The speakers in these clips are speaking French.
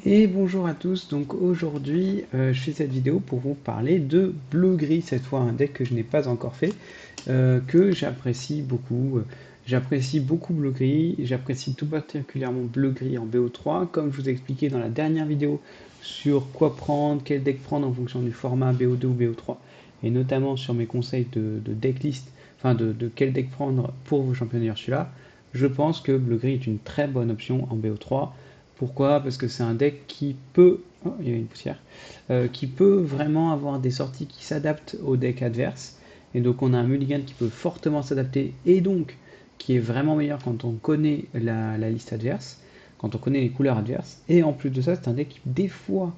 Et bonjour à tous, donc aujourd'hui je fais cette vidéo pour vous parler de bleu-gris, cette fois un deck que je n'ai pas encore fait, que j'apprécie beaucoup. J'apprécie beaucoup bleu-gris, j'apprécie tout particulièrement bleu-gris en BO3, comme je vous ai expliqué dans la dernière vidéo sur quoi prendre, quel deck prendre en fonction du format BO2 ou BO3, et notamment sur mes conseils de decklist, enfin de quel deck prendre pour vos championnats Ursula. Je pense que bleu-gris est une très bonne option en BO3. Pourquoi? Parce que c'est un deck qui peut, oh, il y a une poussière, qui peut vraiment avoir des sorties qui s'adaptent au deck adverse. Et donc on a un mulligan qui peut fortement s'adapter et donc qui est vraiment meilleur quand on connaît la liste adverse, quand on connaît les couleurs adverses. Et en plus de ça, c'est un deck qui des fois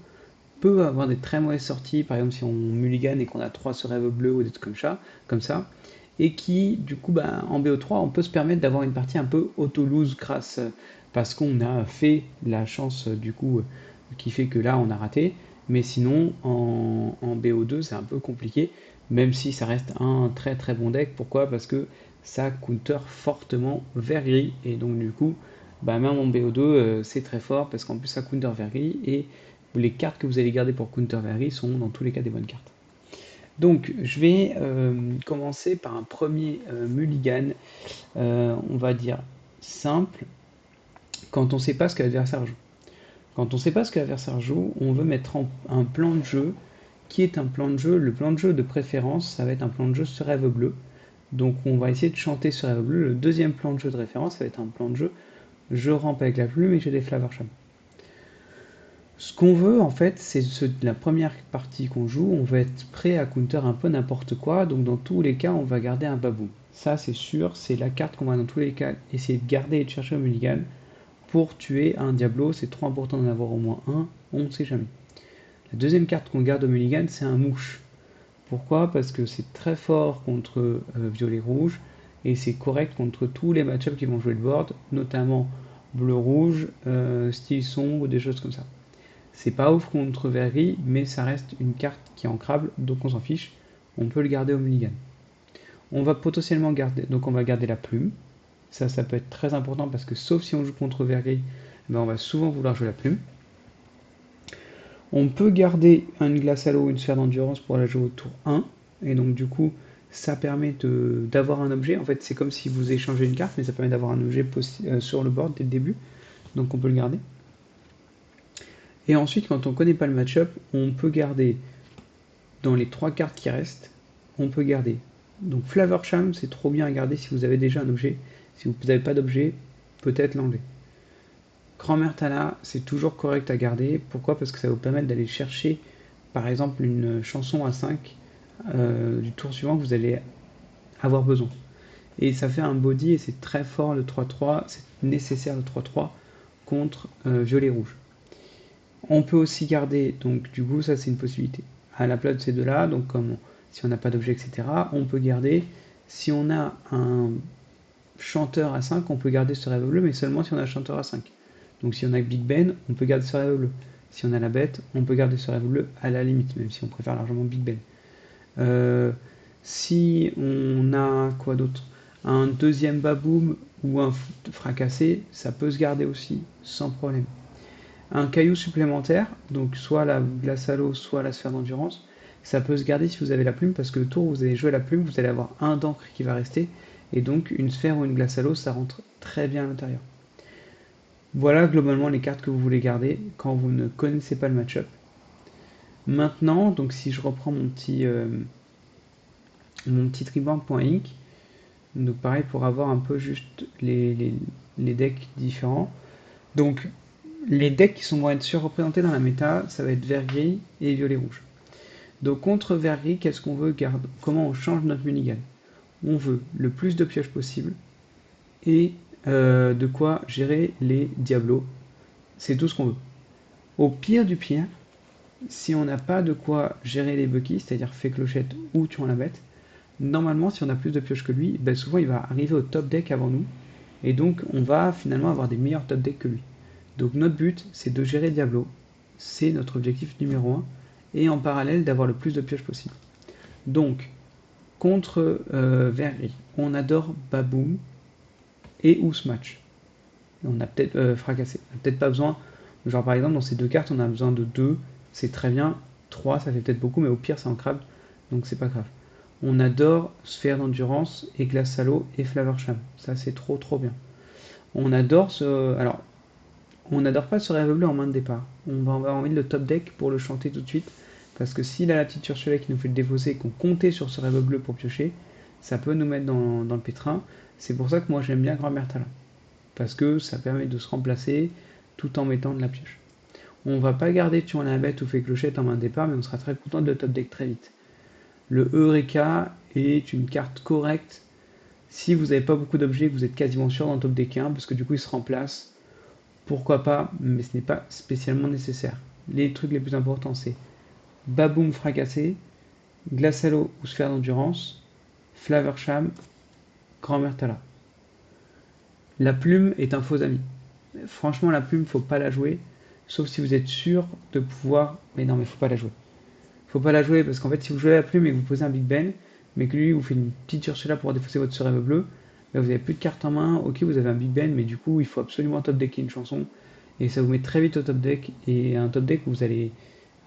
peut avoir des très mauvaises sorties, par exemple si on mulligan et qu'on a 3 sur rêve bleu ou des trucs comme ça, et qui du coup en BO3 on peut se permettre d'avoir une partie un peu auto-lose grâce parce qu'on a fait la chance du coup qui fait que là on a raté, mais sinon en BO2 c'est un peu compliqué, même si ça reste un très très bon deck. Pourquoi? Parce que ça counter fortement vert gris, et donc du coup même en BO2 c'est très fort parce qu'en plus ça counter vert gris, et les cartes que vous allez garder pour counter vert gris sont dans tous les cas des bonnes cartes. Donc, je vais commencer par un premier mulligan, on va dire simple, quand on ne sait pas ce que l'adversaire joue. Quand on ne sait pas ce que l'adversaire joue, on veut mettre un plan de jeu qui est un plan de jeu. Le plan de jeu de préférence, ça va être un plan de jeu sur rêve bleu. Donc, on va essayer de chanter sur rêve bleu. Le deuxième plan de jeu de référence, ça va être un plan de jeu je rampe avec la plume et j'ai des Flavorsham. Ce qu'on veut en fait, c'est la première partie qu'on joue, on va être prêt à counter un peu n'importe quoi, donc dans tous les cas, on va garder un babou. Ça, c'est sûr, c'est la carte qu'on va dans tous les cas essayer de garder et de chercher au mulligan pour tuer un Diablo. C'est trop important d'en avoir au moins un, on ne sait jamais. La deuxième carte qu'on garde au mulligan, c'est un mouche. Pourquoi? Parce que c'est très fort contre violet-rouge et c'est correct contre tous les match-ups qui vont jouer le board, notamment bleu-rouge, style sombre, des choses comme ça. C'est pas ouf contre Verri, mais ça reste une carte qui est ancrable, donc on s'en fiche. On peut le garder au mulligan. On va potentiellement garder, donc on va garder la plume. Ça peut être très important parce que sauf si on joue contre Verri, on va souvent vouloir jouer la plume. On peut garder une glace à l'eau ou une sphère d'endurance pour la jouer au tour 1. Et donc du coup, ça permet d'avoir un objet. En fait, c'est comme si vous échangez une carte, mais ça permet d'avoir un objet sur le board dès le début. Donc on peut le garder. Et ensuite, quand on ne connaît pas le match-up, on peut garder dans les 3 cartes qui restent, on peut garder. Donc Flavor Charm, c'est trop bien à garder si vous avez déjà un objet. Si vous n'avez pas d'objet, peut-être l'enlever. Grand-mère Tana, c'est toujours correct à garder. Pourquoi? Parce que ça va vous permettre d'aller chercher, par exemple, une chanson à 5 du tour suivant que vous allez avoir besoin. Et ça fait un body et c'est très fort le 3-3, c'est nécessaire le 3-3 contre violet-rouge. On peut aussi garder, donc du coup ça c'est une possibilité, à la place de ces deux-là, donc comme si on n'a pas d'objet, etc., on peut garder, si on a un chanteur à 5, on peut garder ce rêve bleu, mais seulement si on a un chanteur à 5. Donc si on a Big Ben, on peut garder ce rêve bleu. Si on a la bête, on peut garder ce rêve bleu à la limite, même si on préfère largement Big Ben. Si on a quoi d'autre, un deuxième baboum ou un fracassé, ça peut se garder aussi, sans problème. Un caillou supplémentaire, donc soit la glace à l'eau, soit la sphère d'endurance, ça peut se garder si vous avez la plume, parce que le tour où vous allez jouer la plume, vous allez avoir un d'encre qui va rester, et donc une sphère ou une glace à l'eau, ça rentre très bien à l'intérieur. Voilà globalement les cartes que vous voulez garder quand vous ne connaissez pas le match-up. Maintenant, donc si je reprends mon petit triband.inc, donc pareil pour avoir un peu juste les decks différents. Donc les decks qui vont être surreprésentés dans la méta, ça va être vert gris et violet rouge. Donc contre vert gris, qu'est-ce qu'on veut garder? Comment on change notre mulligan? On veut le plus de pioches possible et de quoi gérer les diablos. C'est tout ce qu'on veut. Au pire du pire, si on n'a pas de quoi gérer les bucky, c'est-à-dire fait clochette ou tuant la bête, normalement si on a plus de pioches que lui, souvent il va arriver au top deck avant nous, et donc on va finalement avoir des meilleurs top decks que lui. Donc notre but, c'est de gérer Diablo, c'est notre objectif numéro 1, et en parallèle d'avoir le plus de pioches possible. Donc, contre Verri, on adore Baboom et ou Smash. On a peut-être fracassé, on n'a peut-être pas besoin, Genre par exemple dans ces deux cartes on a besoin de 2, c'est très bien, 3 ça fait peut-être beaucoup mais au pire c'est ancrable, donc c'est pas grave. On adore Sphère d'endurance et Glace à l'eau et Flavorsham, ça c'est trop bien. On adore ce... Alors, on n'adore pas ce rêve bleu en main de départ. On va avoir envie de le top deck pour le chanter tout de suite, parce que s'il a la petite Ursula qui nous fait le défausser et qu'on comptait sur ce rêve bleu pour piocher, ça peut nous mettre dans le pétrin. C'est pour ça que moi j'aime bien Grand-Mère Talon, parce que ça permet de se remplacer tout en mettant de la pioche. On va pas garder Tuant la bête ou fait clochette en main de départ, mais on sera très content de le top deck très vite. Le Eureka est une carte correcte si vous n'avez pas beaucoup d'objets, vous êtes quasiment sûr d'en top deck 1, parce que du coup il se remplace. Pourquoi pas, mais ce n'est pas spécialement nécessaire. Les trucs les plus importants c'est Baboom fracassé, Glace à l'eau ou Sphère d'endurance, Flavorsham, Grand-mère Tala. La plume est un faux ami. Franchement, la plume, faut pas la jouer, sauf si vous êtes sûr de pouvoir. Mais non, mais faut pas la jouer. Faut pas la jouer parce qu'en fait, si vous jouez la plume et que vous posez un Big Ben, mais que lui vous fait une petite Ursula pour défausser votre rêve bleu, ben vous avez plus de cartes en main. Ok, vous avez un Big Ben, mais du coup, il faut absolument top decker une chanson et ça vous met très vite au top deck et un top deck où vous allez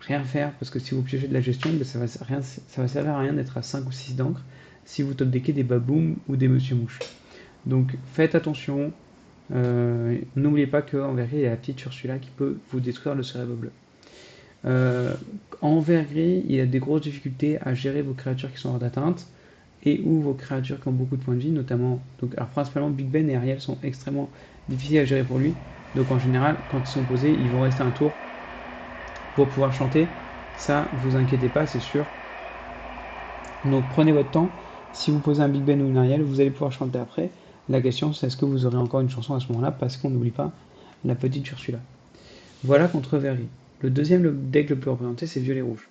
rien faire parce que si vous piochez de la gestion, ben ça va servir à rien d'être à 5 ou 6 d'encre si vous top deckez des Baboom ou des Monsieur Mouche. Donc faites attention. N'oubliez pas qu'en vérité, il y a la petite Ursula qui peut vous détruire le cérébro bleu. En vert gris, il y a des grosses difficultés à gérer vos créatures qui sont hors d'atteinte et ou vos créatures qui ont beaucoup de points de vie, notamment. Donc, alors principalement Big Ben et Ariel sont extrêmement difficiles à gérer pour lui. Donc en général, quand ils sont posés, ils vont rester un tour pour pouvoir chanter. Ça, vous inquiétez pas, c'est sûr. Donc prenez votre temps. Si vous posez un Big Ben ou une Ariel, vous allez pouvoir chanter après. La question, c'est est-ce que vous aurez encore une chanson à ce moment-là, parce qu'on n'oublie pas la petite Ursula. Voilà contre vert gris. Le deuxième deck le plus représenté, c'est violet-rouge.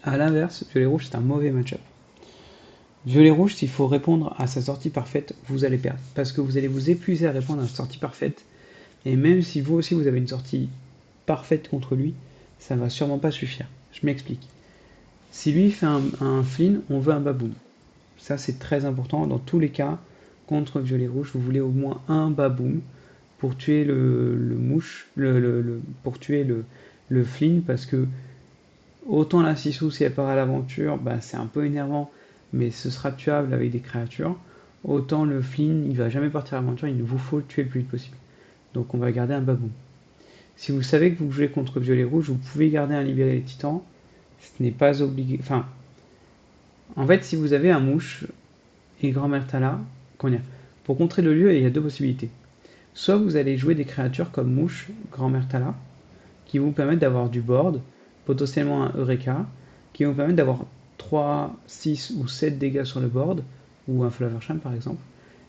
A l'inverse, violet-rouge, c'est un mauvais match-up. Violet-rouge, s'il faut répondre à sa sortie parfaite, vous allez perdre. Parce que vous allez vous épuiser à répondre à sa sortie parfaite. Et même si vous aussi vous avez une sortie parfaite contre lui, ça ne va sûrement pas suffire. Je m'explique. Si lui fait un Flynn, on veut un Baboom. Ça, c'est très important. Dans tous les cas, contre violet-rouge, vous voulez au moins un Baboom pour tuer le mouche, pour tuer le Flynn, parce que autant la Sissou, si elle part à l'aventure, bah, c'est un peu énervant, mais ce sera tuable avec des créatures. Autant le Flynn, il va jamais partir à l'aventure, il vous faut le tuer le plus vite possible. Donc on va garder un Baboom. Si vous savez que vous jouez contre violet rouge, vous pouvez garder un libérer les titans. Ce n'est pas obligé. Enfin, en fait, si vous avez un mouche et grand-mère Tala, pour contrer le lieu, il y a deux possibilités. Soit vous allez jouer des créatures comme mouche, grand-mère Tala, qui vous permettent d'avoir du board, potentiellement un Eureka, qui vont permettre d'avoir 3, 6 ou 7 dégâts sur le board, ou un Flavorsham par exemple.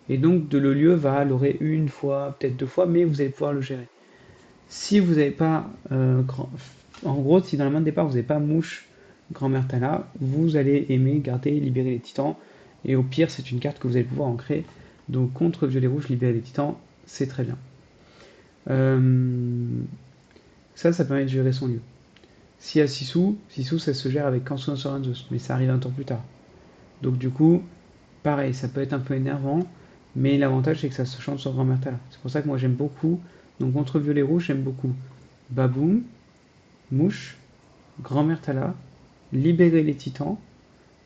Et donc de le lieu va l'aurer une fois, peut-être deux fois, mais vous allez pouvoir le gérer. Si vous n'avez pas, en gros, si dans la main de départ vous n'avez pas mouche, grand-mère Tala, vous allez aimer garder libérer les titans. Et au pire, c'est une carte que vous allez pouvoir ancrer. Donc contre violet rouge, libérer les titans, c'est très bien. Ça permet de gérer son lieu. Si à Sissou, ça se gère avec Kansuno Sorenzos, mais ça arrive un tour plus tard. Donc du coup, pareil, ça peut être un peu énervant, mais l'avantage c'est que ça se chante sur Grand-mère Tala. C'est pour ça que moi j'aime beaucoup. Donc contre violet rouge, j'aime beaucoup Baboom, Mouche, Grand-mère Tala, libérer les titans.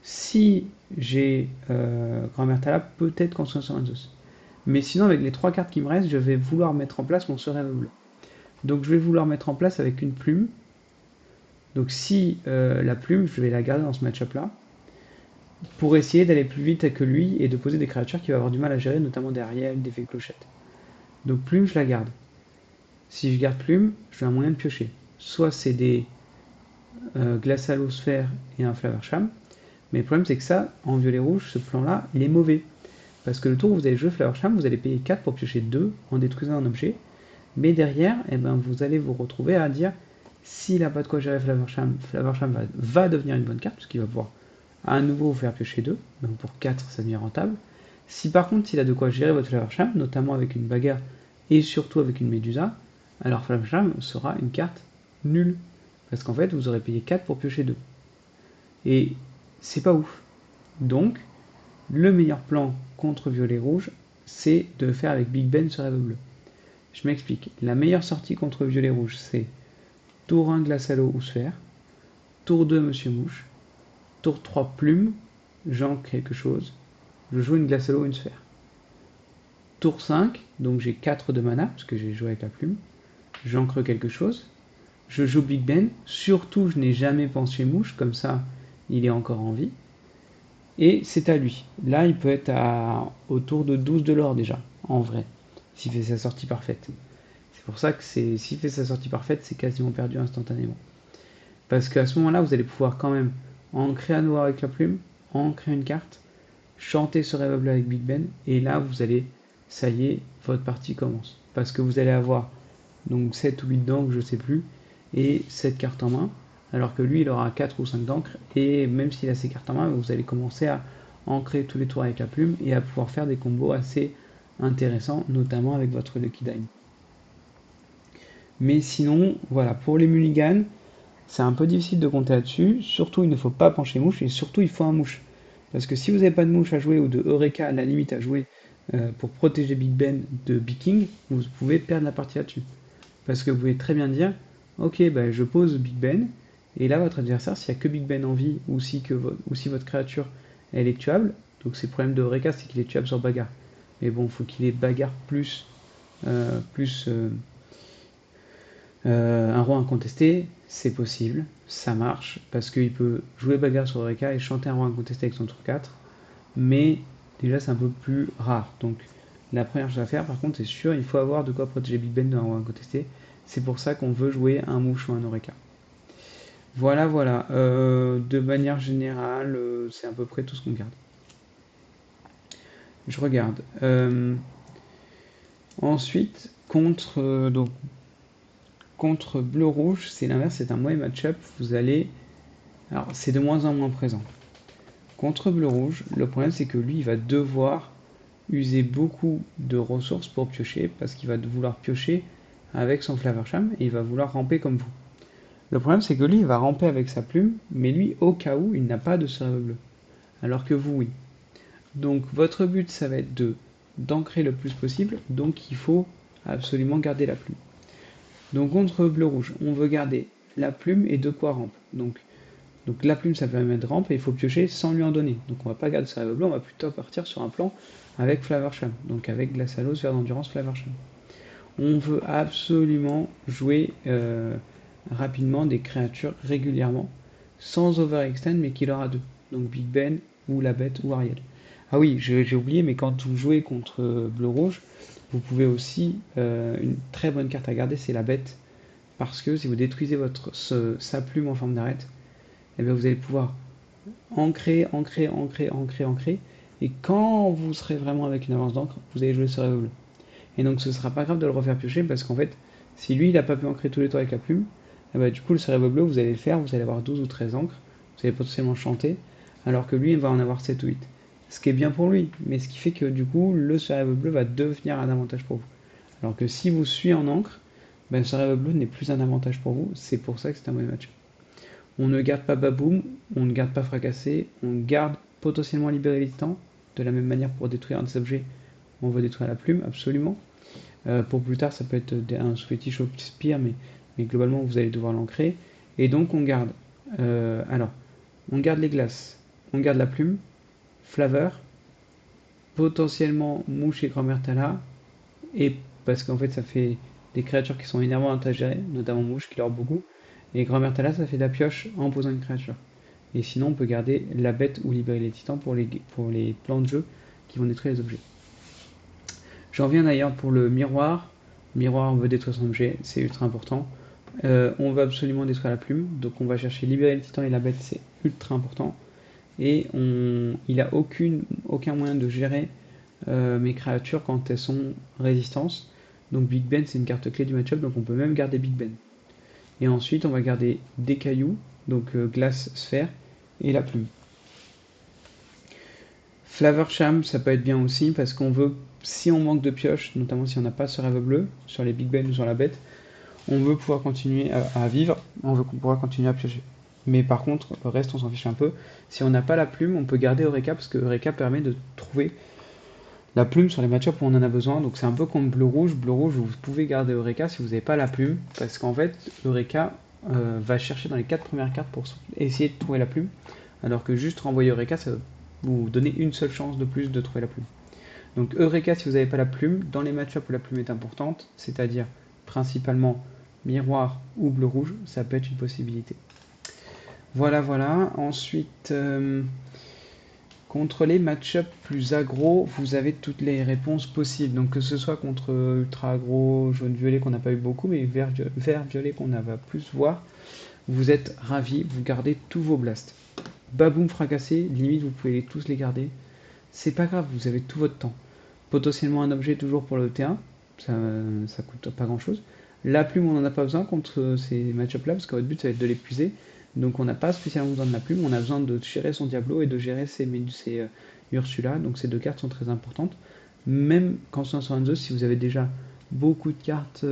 Si j'ai Grand-mère Tala, peut-être Kansuno Sorenzos. Mais sinon, avec les trois cartes qui me restent, je vais vouloir mettre en place mon Serein bleu. Donc je vais vouloir mettre en place avec une plume. Donc si la plume, je vais la garder dans ce match-up là, pour essayer d'aller plus vite que lui et de poser des créatures qu'il va avoir du mal à gérer, notamment des Ariel, des fées clochettes. Donc plume, je la garde. Si je garde plume, j'ai un moyen de piocher. Soit c'est des glace à l'eau sphère et un Flavorsham, mais le problème c'est que ça, en violet-rouge, ce plan-là, il est mauvais. Parce que le tour où vous allez jouer Flavorsham, vous allez payer 4 pour piocher 2 en détruisant un objet, mais derrière, eh ben, vous allez vous retrouver à dire s'il n'a pas de quoi gérer Flavorsham, va devenir une bonne carte, parce qu'il va pouvoir à nouveau vous faire piocher 2, donc pour 4 ça devient rentable. Si par contre il a de quoi gérer votre Flavorsham, notamment avec une bagarre et surtout avec une Médusa, alors Flavorsham sera une carte nulle, parce qu'en fait vous aurez payé 4 pour piocher 2. Et c'est pas ouf. Donc, le meilleur plan contre violet rouge, c'est de faire avec Big Ben sur rêve bleu. Je m'explique. La meilleure sortie contre violet-rouge, c'est tour 1 glace à l'eau ou sphère, tour 2 monsieur mouche, tour 3 plume, j'ancre quelque chose, je joue une glace à l'eau ou une sphère. Tour 5, donc j'ai 4 de mana, parce que j'ai joué avec la plume, j'ancre quelque chose, je joue Big Ben, surtout je n'ai jamais pensé mouche, comme ça il est encore en vie, et c'est à lui. Là il peut être autour de 12 de l'or déjà, en vrai, s'il fait sa sortie parfaite. C'est pour ça que s'il fait sa sortie parfaite, c'est quasiment perdu instantanément. Parce qu'à ce moment-là, vous allez pouvoir quand même ancrer à nouveau avec la plume, ancrer une carte, chanter ce rêve bleu avec Big Ben, et là vous allez, ça y est, votre partie commence. Parce que vous allez avoir donc 7 ou 8 d'encre, je sais plus, et 7 cartes en main, alors que lui il aura 4 ou 5 d'encre, et même s'il a ses cartes en main, vous allez commencer à ancrer tous les tours avec la plume et à pouvoir faire des combos assez intéressants, notamment avec votre Lucky Dime. Mais sinon, voilà, pour les mulligans, c'est un peu difficile de compter là-dessus. Surtout, il ne faut pas pencher mouche et surtout, il faut un mouche. Parce que si vous n'avez pas de mouche à jouer ou de Eureka à la limite à jouer pour protéger Big Ben de Big King, vous pouvez perdre la partie là-dessus. Parce que vous pouvez très bien dire, ok, bah, je pose Big Ben, et là votre adversaire, s'il n'y a que Big Ben en vie, ou si votre créature elle est tuable, donc c'est le problème de Eureka, c'est qu'il est tuable sur bagarre. Mais bon, il faut qu'il ait bagarre plus un roi incontesté, c'est possible, ça marche, parce qu'il peut jouer bagarre sur Eureka et chanter un roi incontesté avec son tour 4, mais déjà c'est un peu plus rare. Donc la première chose à faire, par contre, c'est sûr, il faut avoir de quoi protéger Big Ben d'un roi incontesté. C'est pour ça qu'on veut jouer un mouche ou un Eureka. Voilà, voilà. De manière générale, c'est à peu près tout ce qu'on garde. Je regarde. Ensuite, contre bleu-rouge, c'est l'inverse, c'est un mauvais match-up. Vous allez. Alors, c'est de moins en moins présent. Contre bleu-rouge, le problème c'est que lui, il va devoir user beaucoup de ressources pour piocher, parce qu'il va vouloir piocher avec son Flaversham et il va vouloir ramper comme vous. Le problème c'est que lui, il va ramper avec sa plume, mais lui, au cas où, il n'a pas de cerveau bleu. Alors que vous, oui. Donc, votre but, ça va être d'ancrer le plus possible, donc il faut absolument garder la plume. Donc contre bleu-rouge, on veut garder la plume et de quoi rampe. Donc la plume, ça permet de rampe et il faut piocher sans lui en donner. Donc on va pas garder ça rêve bleu, on va plutôt partir sur un plan avec Flaversham. Donc avec glace à l'eau, sphère d'endurance, Flaversham. On veut absolument jouer rapidement des créatures régulièrement, sans overextend, mais qu'il aura deux. Donc Big Ben, ou la bête, ou Ariel. Ah oui, j'ai oublié, mais quand vous jouez contre bleu-rouge, vous pouvez aussi, une très bonne carte à garder, c'est la bête. Parce que si vous détruisez sa plume en forme d'arête, eh bien vous allez pouvoir ancrer, ancrer, ancrer, ancrer, ancrer. Et quand vous serez vraiment avec une avance d'encre, vous allez jouer ce rêve bleu. Et donc ce sera pas grave de le refaire piocher parce qu'en fait, si lui il n'a pas pu ancrer tous les tours avec la plume, eh ben, du coup le cérèbre bleu vous allez le faire, vous allez avoir 12 ou 13 encres, vous allez potentiellement chanter, alors que lui il va en avoir 7 ou 8. Ce qui est bien pour lui, mais ce qui fait que du coup le cérèbre bleu va devenir un avantage pour vous. Alors que si vous suivez en encre, ben, le cérèbre bleu n'est plus un avantage pour vous, c'est pour ça que c'est un mauvais match. On ne garde pas Baboum, on ne garde pas Fracassé, on garde potentiellement Libérer les Titans, de la même manière pour détruire un des objets, on veut détruire la plume, absolument. Pour plus tard, ça peut être un Swedish Spear, mais globalement, vous allez devoir l'ancrer. Et donc, on garde. On garde les glaces, on garde la plume, Flavor, potentiellement Mouche et Grand-Mère Tala, et parce qu'en fait, ça fait des créatures qui sont énervantes à gérer, notamment Mouche qui leur beaucoup. Et Grand-Mère Tala, ça fait de la pioche en posant une créature. Et sinon, on peut garder la bête ou libérer les titans pour les plans de jeu qui vont détruire les objets. J'en viens d'ailleurs pour le miroir. Miroir, on veut détruire son objet, c'est ultra important. On veut absolument détruire la plume, donc on va chercher libérer le titan et la bête, c'est ultra important. Et il n'a aucun moyen de gérer mes créatures quand elles sont résistance. Donc Big Ben, c'est une carte clé du match-up, donc on peut même garder Big Ben. Et ensuite, on va garder des cailloux, donc glace, sphère, et la plume. Flaversham, ça peut être bien aussi, parce qu'on veut, si on manque de pioche, notamment si on n'a pas ce rêve bleu, sur les Big Ben ou sur la bête, on veut pouvoir continuer à vivre, on veut pouvoir continuer à piocher. Mais par contre, le reste, on s'en fiche un peu. Si on n'a pas la plume, on peut garder Eureka, parce que Eureka permet de trouver la plume sur les match-ups où on en a besoin. Donc c'est un peu comme bleu-rouge. Bleu-rouge, vous pouvez garder Eureka si vous n'avez pas la plume, parce qu'en fait, Eureka va chercher dans les 4 premières cartes pour essayer de trouver la plume, alors que juste renvoyer Eureka, ça va vous donner une seule chance de plus de trouver la plume. Donc Eureka si vous n'avez pas la plume, dans les match-ups où la plume est importante, c'est-à-dire principalement miroir ou bleu-rouge, ça peut être une possibilité. Voilà, voilà. Ensuite, contre les match-ups plus aggro, vous avez toutes les réponses possibles. Donc que ce soit contre ultra aggro, jaune-violet qu'on n'a pas eu beaucoup, mais vert-violet qu'on va plus voir, vous êtes ravis, vous gardez tous vos blasts. Baboum fracassé, limite vous pouvez tous les garder. C'est pas grave, vous avez tout votre temps. Potentiellement un objet toujours pour le T1, ça coûte pas grand chose. La plume, on n'en a pas besoin contre ces match-ups là, parce que votre but ça va être de l'épuiser. Donc on n'a pas spécialement besoin de la plume, on a besoin de gérer son Diablo et de gérer ses Ursula, donc ces deux cartes sont très importantes. Même quand c'est en 122, si vous avez déjà beaucoup de cartes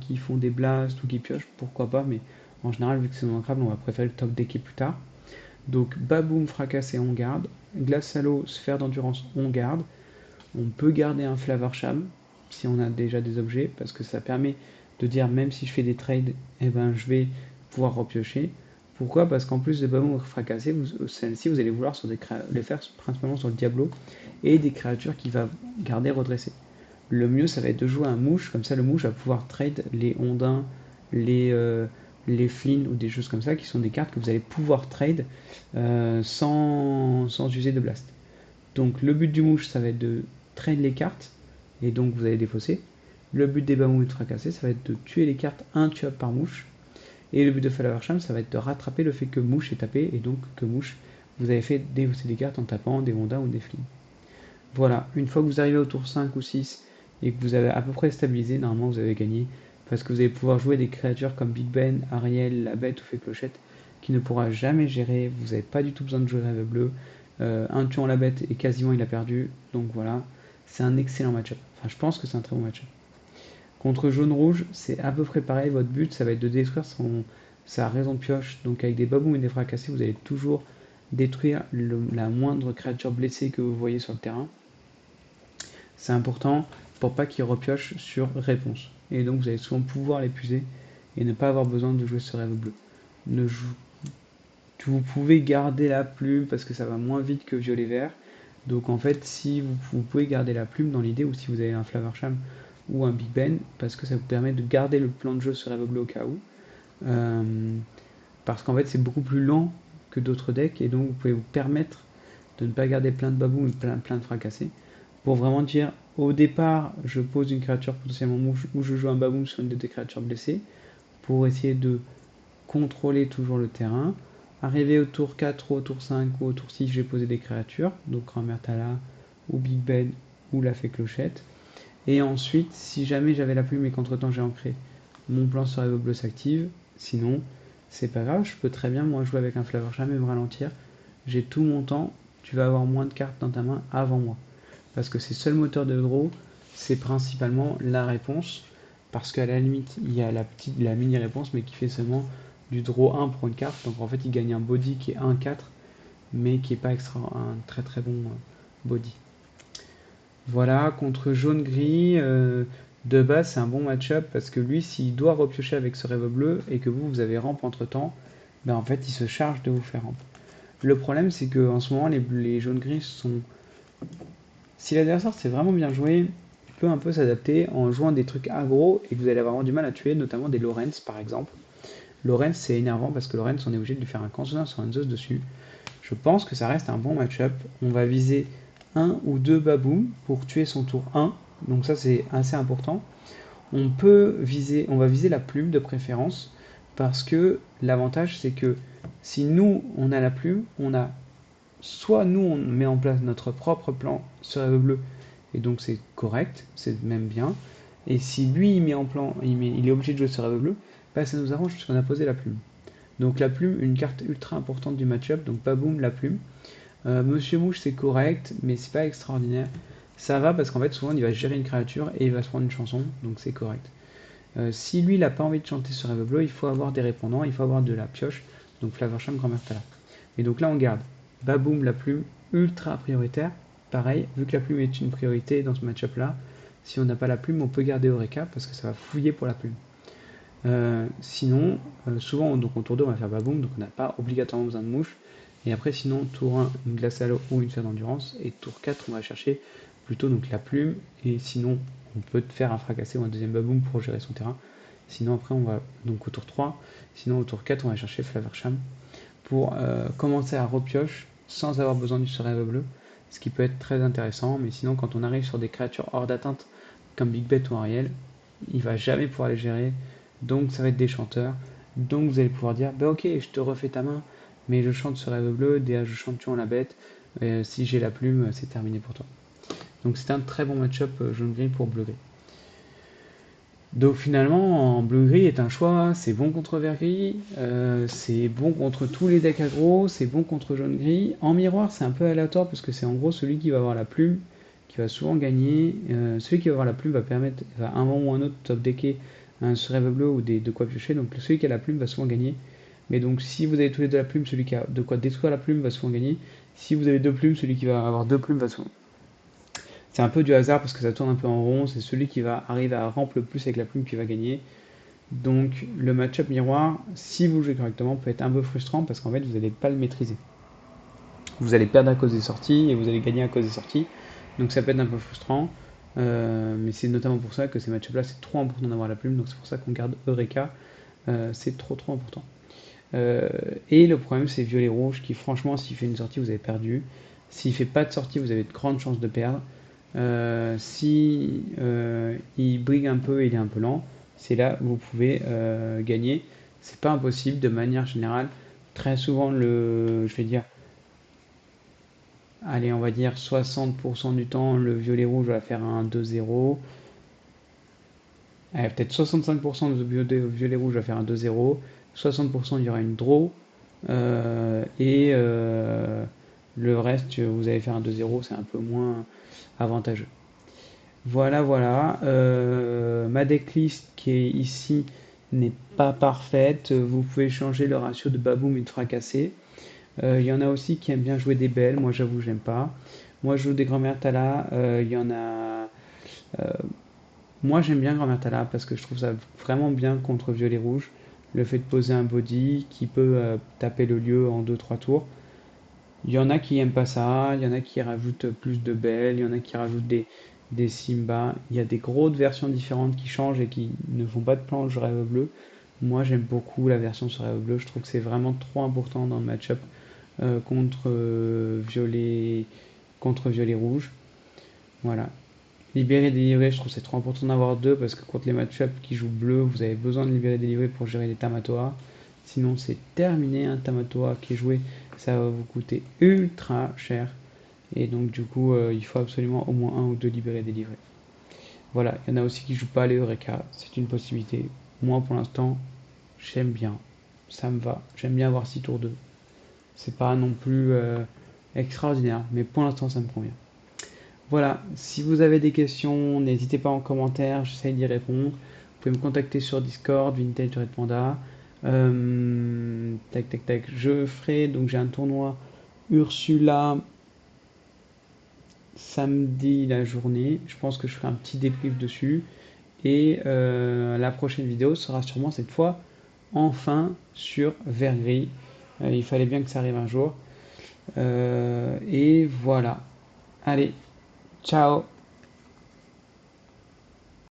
qui font des blasts ou qui piochent, pourquoi pas, mais en général, vu que c'est non ancrable, on va préférer le top decké plus tard. Donc Baboum fracassé, on garde. Glace à l'eau, sphère d'endurance, on garde. On peut garder un Flavorsham si on a déjà des objets, parce que ça permet de dire même si je fais des trades, eh ben, je vais pouvoir repiocher. Pourquoi? Parce qu'en plus de Baboum fracassé, celle-ci vous allez vouloir les faire principalement sur le Diablo et des créatures qui va garder redressées. Le mieux ça va être de jouer un mouche, comme ça le mouche va pouvoir trade les ondins, les Flynn ou des choses comme ça qui sont des cartes que vous allez pouvoir trade sans user de blast. Donc le but du mouche ça va être de trade les cartes et donc vous allez défausser. Le but des Baboum et de fracasser ça va être de tuer les cartes intuables par mouche. Et le but de Falaversham ça va être de rattraper le fait que mouche est tapé et donc que mouche vous avez fait défausser des cartes en tapant des ondins ou des Flynn. Voilà, une fois que vous arrivez au tour 5 ou 6 et que vous avez à peu près stabilisé, normalement vous avez gagné parce que vous allez pouvoir jouer des créatures comme Big Ben, Ariel, la bête ou Fée Clochette qui ne pourra jamais gérer, vous n'avez pas du tout besoin de jouer rêve bleu, un tuant la bête et quasiment il a perdu, donc voilà, c'est un excellent match-up, enfin je pense que c'est un très bon match-up. Contre jaune-rouge, c'est à peu près pareil, votre but ça va être de détruire sa raison de pioche, donc avec des baboums et des fracassés vous allez toujours détruire la moindre créature blessée que vous voyez sur le terrain. C'est important pour pas qu'il repioche sur réponse. Et donc vous allez souvent pouvoir l'épuiser et ne pas avoir besoin de jouer ce rêve bleu. Vous pouvez garder la plume parce que ça va moins vite que violet-vert. Donc en fait, si vous pouvez garder la plume dans l'idée, ou si vous avez un Flavorsham ou un Big Ben, parce que ça vous permet de garder le plan de jeu sur rêve bleu au cas où. Parce qu'en fait, c'est beaucoup plus lent que d'autres decks et donc vous pouvez vous permettre de ne pas garder plein de babous et plein de fracassés pour vraiment dire au départ je pose une créature potentiellement mouche ou je joue un baboum sur une de tes créatures blessées pour essayer de contrôler toujours le terrain. Arrivé au tour 4 ou au tour 5 ou au tour 6 je vais poser des créatures, donc Grand Mertala ou Big Ben ou la Fée Clochette. Et ensuite si jamais j'avais la plume et qu'entre temps j'ai ancré, mon plan sur Rêve Bleu s'active, sinon c'est pas grave, je peux très bien moi jouer avec un Flavorsham et me ralentir. J'ai tout mon temps, tu vas avoir moins de cartes dans ta main avant moi. Parce que ces seuls moteurs de draw, c'est principalement la réponse. Parce qu'à la limite, il y a la mini réponse, mais qui fait seulement du draw 1 pour une carte. Donc en fait, il gagne un body qui est 1-4, mais qui n'est pas un très très bon body. Voilà, contre jaune-gris, de base, c'est un bon match-up parce que lui, s'il doit repiocher avec ce rêve bleu et que vous avez rampe entre temps, ben en fait, il se charge de vous faire rampe. Le problème, c'est qu'en ce moment, les jaunes-gris sont. Si l'adversaire s'est vraiment bien joué, il peut un peu s'adapter en jouant des trucs aggro et que vous allez avoir du mal à tuer, notamment des Lorenz par exemple. Lorenz, c'est énervant parce que Lorenz, on est obligé de lui faire un Consolant sur un Zeus dessus. Je pense que ça reste un bon match-up. On va viser 1 ou 2 Baboum pour tuer son tour 1. Donc ça, c'est assez important. On va viser la plume de préférence parce que l'avantage, c'est que si nous, on a la plume, soit nous, on met en place notre propre plan sur rêve bleu et donc c'est correct, c'est même bien. Et si lui, il met en plan, il est obligé de jouer sur rêve bleu, bah, ça nous arrange puisqu'on a posé la plume. Donc la plume, une carte ultra importante du match-up, donc Baboum, la plume. Monsieur Mouche, c'est correct, mais c'est pas extraordinaire. Ça va parce qu'en fait, souvent, il va gérer une créature et il va se prendre une chanson, donc c'est correct. Si lui, il n'a pas envie de chanter sur rêve bleu, il faut avoir des répondants, il faut avoir de la pioche, donc Flavorsham, Grand Mertala. Et donc là, on garde Baboum, la plume, ultra prioritaire. pareil, vu que la plume est une priorité dans ce match-up là, si on n'a pas la plume, on peut garder Eureka parce que ça va fouiller pour la plume. Sinon, souvent donc en tour 2 on va faire Baboum, donc on n'a pas obligatoirement besoin de mouche. Et après sinon tour 1 une glace à l'eau ou une sphère d'endurance. Et tour 4 on va chercher plutôt donc la plume. Et sinon on peut faire un fracassé ou un deuxième Baboum pour gérer son terrain. Sinon après on va donc au tour 3. Sinon au tour 4 on va chercher Flaversham pour commencer à repioche sans avoir besoin du rêve bleu. Ce qui peut être très intéressant. Mais sinon quand on arrive sur des créatures hors d'atteinte comme Big Bet ou Ariel, il va jamais pouvoir les gérer. Donc ça va être des chanteurs. Donc vous allez pouvoir dire, bah ok, je te refais ta main, mais je chante ce rêve bleu, DA je chante tuant la bête, si j'ai la plume, c'est terminé pour toi. Donc c'est un très bon match-up jaune-gris pour bleu-gris. Donc finalement, en bleu-gris est un choix, c'est bon contre vert-gris, c'est bon contre tous les decks aggro, c'est bon contre jaune-gris. En miroir, c'est un peu aléatoire parce que c'est en gros celui qui va avoir la plume qui va souvent gagner. Celui qui va avoir la plume va permettre, va un moment ou un autre top decker un rêve bleu ou de quoi piocher. Donc celui qui a la plume va souvent gagner. Mais donc si vous avez tous les deux la plume, celui qui a de quoi détruire la plume va souvent gagner. Si vous avez deux plumes, celui qui va avoir deux plumes va souvent. C'est un peu du hasard parce que ça tourne un peu en rond. C'est celui qui va arriver à ramper le plus avec la plume qui va gagner. Donc le match-up miroir, si vous jouez correctement, peut être un peu frustrant parce qu'en fait vous n'allez pas le maîtriser. Vous allez perdre à cause des sorties et vous allez gagner à cause des sorties. Donc ça peut être un peu frustrant. Mais c'est notamment pour ça que ces match-up là c'est trop important d'avoir la plume. Donc c'est pour ça qu'on garde Eureka. C'est trop important. Et le problème c'est violet rouge qui franchement s'il fait une sortie vous avez perdu. S'il fait pas de sortie vous avez de grandes chances de perdre. Si il brigue un peu et il est un peu lent, c'est là où vous pouvez gagner. C'est pas impossible de manière générale. Très souvent je vais dire, allez on va dire 60% du temps le violet rouge va faire un 2-0. Peut-être 65% de violet rouge va faire un 2-0. 60% il y aura une draw. Et le reste, vous allez faire un 2-0, c'est un peu moins avantageux. Voilà, voilà. Ma decklist qui est ici n'est pas parfaite. Vous pouvez changer le ratio de baboum et de fracassé. Il y en a aussi qui aiment bien jouer des belles. Moi, j'avoue, j'aime pas. Moi, je joue des grand-mères Tala. Il y en a. euh, Moi, j'aime bien grand-mère Tala parce que je trouve ça vraiment bien contre violet rouge. Le fait de poser un body qui peut taper le lieu en deux trois tours. Il y en a qui aiment pas ça, il y en a qui rajoutent plus de belles, il y en a qui rajoutent des Simba. Il y a des grosses versions différentes qui changent et qui ne font pas de planche rêve bleu. Moi j'aime beaucoup la version sur rêve bleu, je trouve que c'est vraiment trop important dans le match-up violet, contre violet rouge. Voilà. Libérer, délivrer, je trouve que c'est trop important d'avoir deux parce que contre les match-up qui jouent bleu, vous avez besoin de libérer, délivrer pour gérer les Tamatoa. Sinon, c'est terminé. Un Tamatoa qui est joué, ça va vous coûter ultra cher. Et donc, du coup, il faut absolument au moins un ou deux libérés, délivrer. Voilà, il y en a aussi qui jouent pas les Eureka, c'est une possibilité. Moi, pour l'instant, j'aime bien. Ça me va. J'aime bien avoir 6 tours 2. C'est pas non plus extraordinaire, mais pour l'instant, ça me convient. Voilà, si vous avez des questions, n'hésitez pas en commentaire, j'essaie d'y répondre. Vous pouvez me contacter sur Discord, Vintage Red Panda. Tac, tac, tac. Je ferai, donc j'ai un tournoi Ursula samedi la journée. Je pense que je ferai un petit débrief dessus. Et la prochaine vidéo sera sûrement cette fois enfin sur vert gris. Il fallait bien que ça arrive un jour. Et voilà. Allez, ciao